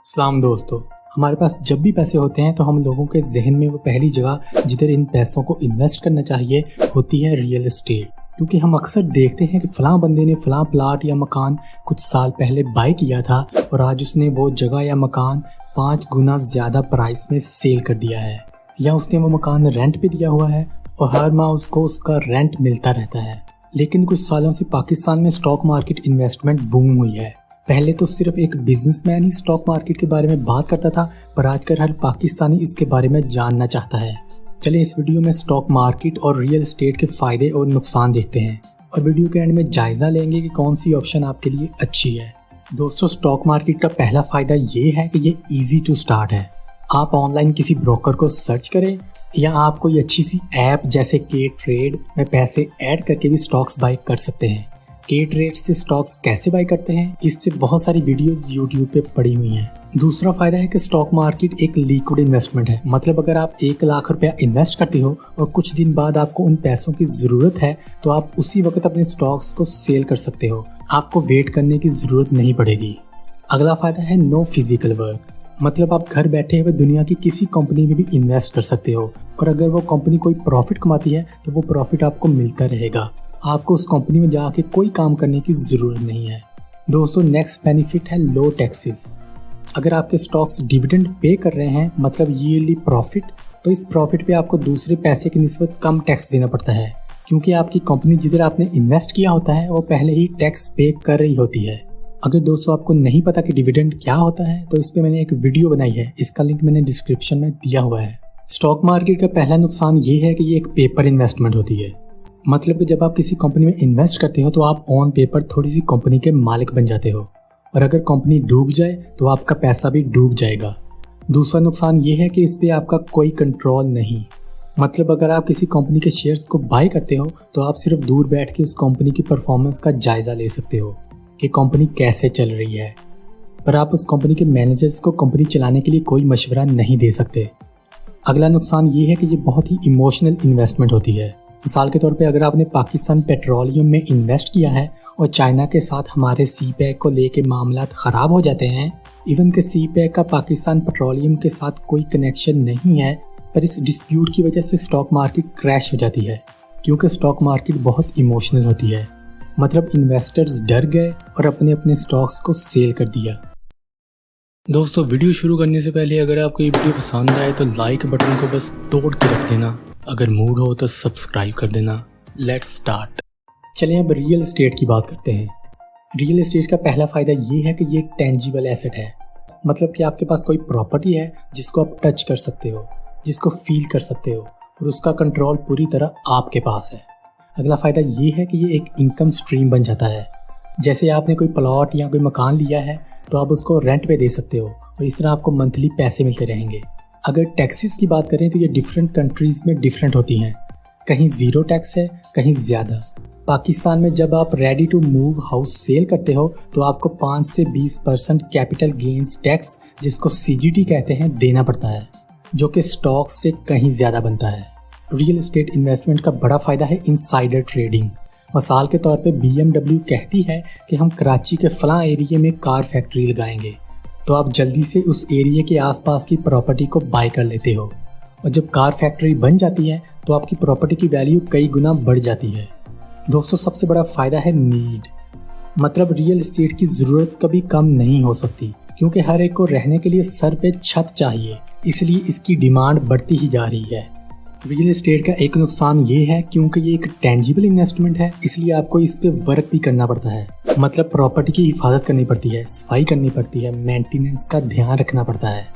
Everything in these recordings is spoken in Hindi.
सलाम दोस्तों। हमारे पास जब भी पैसे होते हैं तो हम लोगों के जहन में वो पहली जगह जिधर इन पैसों को इन्वेस्ट करना चाहिए होती है रियल एस्टेट। क्योंकि हम अक्सर देखते हैं कि फलां बंदे ने फलां प्लाट या मकान कुछ साल पहले बाय किया था और आज उसने वो जगह या मकान 5 गुना ज़्यादा प्राइस में सेल कर दिया है, या उसने वो मकान रेंट पे दिया हुआ है और हर माह उसको उसका रेंट मिलता रहता है। लेकिन कुछ सालों से पाकिस्तान में स्टॉक मार्केट इन्वेस्टमेंट बूम हुई है। पहले तो सिर्फ एक बिजनेसमैन ही स्टॉक मार्केट के बारे में बात करता था, पर आजकल हर पाकिस्तानी इसके बारे में जानना चाहता है। चलिए इस वीडियो में स्टॉक मार्केट और रियल एस्टेट के फायदे और नुकसान देखते हैं और वीडियो के एंड में जायजा लेंगे कि कौन सी ऑप्शन आपके लिए अच्छी है। दोस्तों, स्टॉक मार्केट का पहला फायदा ये है कि ये इजी टू स्टार्ट है। आप ऑनलाइन किसी ब्रोकर को सर्च करें या आप कोई अच्छी सी ऐप जैसे के ट्रेड में पैसे ऐड करके भी स्टॉक्स बाय कर सकते हैं। के ट्रेड से स्टॉक्स कैसे बाय करते हैं, इससे बहुत सारी वीडियोस यूट्यूब पे पड़ी हुई हैं। दूसरा फायदा है कि स्टॉक मार्केट एक लिक्विड इन्वेस्टमेंट है। मतलब अगर आप 1 लाख रुपया इन्वेस्ट करते हो और कुछ दिन बाद आपको उन पैसों की जरूरत है तो आप उसी वक्त अपने स्टॉक्स को सेल कर सकते हो। आपको वेट करने की जरूरत नहीं पड़ेगी। अगला फायदा है नो फिजिकल वर्क। मतलब आप घर बैठे हुए दुनिया की किसी कंपनी में भी इन्वेस्ट कर सकते हो और अगर वो कंपनी कोई प्रॉफिट कमाती है तो वो प्रॉफिट आपको मिलता रहेगा। आपको उस कंपनी में जाके कोई काम करने की जरूरत नहीं है। दोस्तों, नेक्स्ट बेनिफिट है लो टैक्सेस। अगर आपके स्टॉक्स डिविडेंड पे कर रहे हैं, मतलब ईयरली प्रॉफिट, तो इस प्रॉफिट पे आपको दूसरे पैसे की निस्बत कम टैक्स देना पड़ता है, क्योंकि आपकी कंपनी जिधर आपने इन्वेस्ट किया होता है वो पहले ही टैक्स पे कर रही होती है। अगर दोस्तों आपको नहीं पता कि डिविडेंड क्या होता है तो इस पे मैंने एक वीडियो बनाई है, इसका लिंक मैंने डिस्क्रिप्शन में दिया हुआ है। स्टॉक मार्केट का पहला नुकसान ये है कि ये एक पेपर इन्वेस्टमेंट होती है। मतलब कि जब आप किसी कंपनी में इन्वेस्ट करते हो तो आप ऑन पेपर थोड़ी सी कंपनी के मालिक बन जाते हो और अगर कंपनी डूब जाए तो आपका पैसा भी डूब जाएगा। दूसरा नुकसान ये है कि इस पे आपका कोई कंट्रोल नहीं। मतलब अगर आप किसी कंपनी के शेयर्स को बाय करते हो तो आप सिर्फ दूर बैठ के उस कंपनी की परफॉर्मेंस का जायजा ले सकते हो कि कंपनी कैसे चल रही है, पर आप उस कंपनी के मैनेजर्स को कंपनी चलाने के लिए कोई मशवरा नहीं दे सकते। अगला नुकसान ये है कि ये बहुत ही इमोशनल इन्वेस्टमेंट होती है। मिसाल के तौर पे अगर आपने पाकिस्तान पेट्रोलियम में इन्वेस्ट किया है और चाइना के साथ हमारे सी पैक को लेके मामलात ख़राब हो जाते हैं, इवन के सी पैक का पाकिस्तान पेट्रोलियम के साथ कोई कनेक्शन नहीं है, पर इस डिस्प्यूट की वजह से स्टॉक मार्केट क्रैश हो जाती है, क्योंकि स्टॉक मार्केट बहुत इमोशनल होती है। मतलब इन्वेस्टर्स डर गए और अपने अपने स्टॉक्स को सेल कर दिया। दोस्तों, वीडियो शुरू करने से पहले अगर आपको ये वीडियो पसंद आए तो लाइक बटन को बस तोड़ के रख देना, अगर मूड हो तो सब्सक्राइब कर देना। Let's start. चलिए अब रियल एस्टेट की बात करते हैं। रियल एस्टेट का पहला फ़ायदा ये है कि ये टेंजिबल एसेट है। मतलब कि आपके पास कोई प्रॉपर्टी है जिसको आप टच कर सकते हो, जिसको फील कर सकते हो और उसका कंट्रोल पूरी तरह आपके पास है। अगला फ़ायदा ये है कि ये एक इनकम स्ट्रीम बन जाता है। जैसे आपने कोई प्लॉट या कोई मकान लिया है तो आप उसको रेंट पे दे सकते हो और इस तरह आपको मंथली पैसे मिलते रहेंगे। अगर टैक्सेस की बात करें तो ये डिफरेंट कंट्रीज़ में डिफरेंट होती हैं। कहीं ज़ीरो टैक्स है, कहीं ज़्यादा। पाकिस्तान में जब आप ready to move house sell करते हो तो आपको 5 से 20% कैपिटल गेंस टैक्स, जिसको CGT कहते हैं, देना पड़ता है, जो कि स्टॉक से कहीं ज़्यादा बनता है। रियल एस्टेट इन्वेस्टमेंट का बड़ा फ़ायदा है इनसाइडर ट्रेडिंग। मिसाल के तौर पे BMW कहती है कि हम कराची के फलां एरिया में कार फैक्ट्री लगाएंगे, तो आप जल्दी से उस एरिया के आसपास की प्रॉपर्टी को बाय कर लेते हो और जब कार फैक्ट्री बन जाती है तो आपकी प्रॉपर्टी की वैल्यू कई गुना बढ़ जाती है। दोस्तों, सबसे बड़ा फ़ायदा है नीड। मतलब रियल एस्टेट की ज़रूरत कभी कम नहीं हो सकती, क्योंकि हर एक को रहने के लिए सर पे छत चाहिए, इसलिए इसकी डिमांड बढ़ती ही जा रही है। रियल एस्टेट का एक नुकसान ये है क्योंकि ये एक टेंजिबल इन्वेस्टमेंट है, इसलिए आपको इस पे वर्क भी करना पड़ता है। मतलब प्रॉपर्टी की हिफाजत करनी पड़ती है, सफाई करनी पड़ती है, मेंटेनेंस का ध्यान रखना पड़ता है।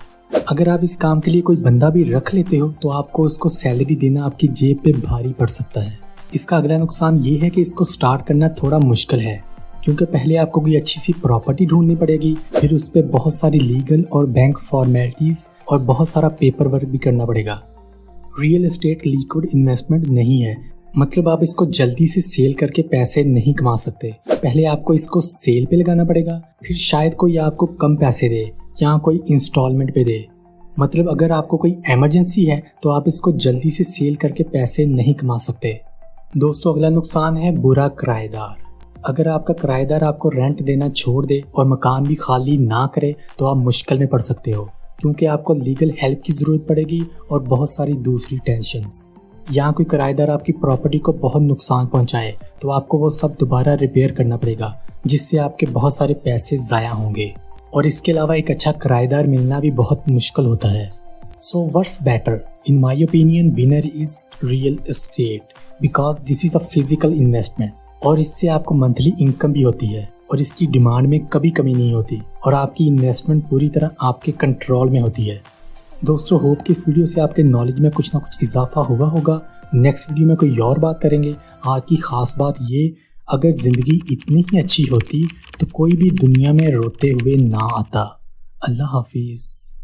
अगर आप इस काम के लिए कोई बंदा भी रख लेते हो तो आपको उसको सैलरी देना आपकी जेब पे भारी पड़ सकता है। इसका अगला नुकसान ये है कि इसको स्टार्ट करना थोड़ा मुश्किल है, क्योंकि पहले आपको कोई अच्छी सी प्रॉपर्टी ढूंढनी पड़ेगी, फिर उस पर बहुत सारी लीगल और बैंक फॉर्मेलिटीज और बहुत सारा पेपर वर्क भी करना पड़ेगा। रियल एस्टेट लिक्विड इन्वेस्टमेंट नहीं है। मतलब आप इसको जल्दी से सेल करके पैसे नहीं कमा सकते। पहले आपको इसको सेल पे लगाना पड़ेगा, फिर शायद कोई आपको कम पैसे दे या कोई इंस्टॉलमेंट पे दे। मतलब अगर आपको कोई इमरजेंसी है तो आप इसको जल्दी से सेल करके पैसे नहीं कमा सकते। दोस्तों, अगला नुकसान है बुरा किराएदार। अगर आपका किराएदार आपको रेंट देना छोड़ दे और मकान भी खाली ना करे तो आप मुश्किल में पड़ सकते हो, क्योंकि आपको लीगल हेल्प की ज़रूरत पड़ेगी और बहुत सारी दूसरी टेंशन्स। यहाँ कोई किराएदार आपकी प्रॉपर्टी को बहुत नुकसान पहुँचाए तो आपको वो सब दोबारा रिपेयर करना पड़ेगा, जिससे आपके बहुत सारे पैसे ज़ाया होंगे। और इसके अलावा एक अच्छा किराएदार मिलना भी बहुत मुश्किल होता है। So what's better? In my opinion winner is real estate, because this is a physical investment और इससे आपको मंथली इनकम भी होती है और इसकी डिमांड में कभी कमी नहीं होती और आपकी इन्वेस्टमेंट पूरी तरह आपके कंट्रोल में होती है। दोस्तों, होप कि इस वीडियो से आपके नॉलेज में कुछ ना कुछ इजाफा हुआ होगा। नेक्स्ट वीडियो में कोई और बात करेंगे। आज की खास बात ये, अगर ज़िंदगी इतनी ही अच्छी होती तो कोई भी दुनिया में रोते हुए ना आता। अल्लाह हाफिज़।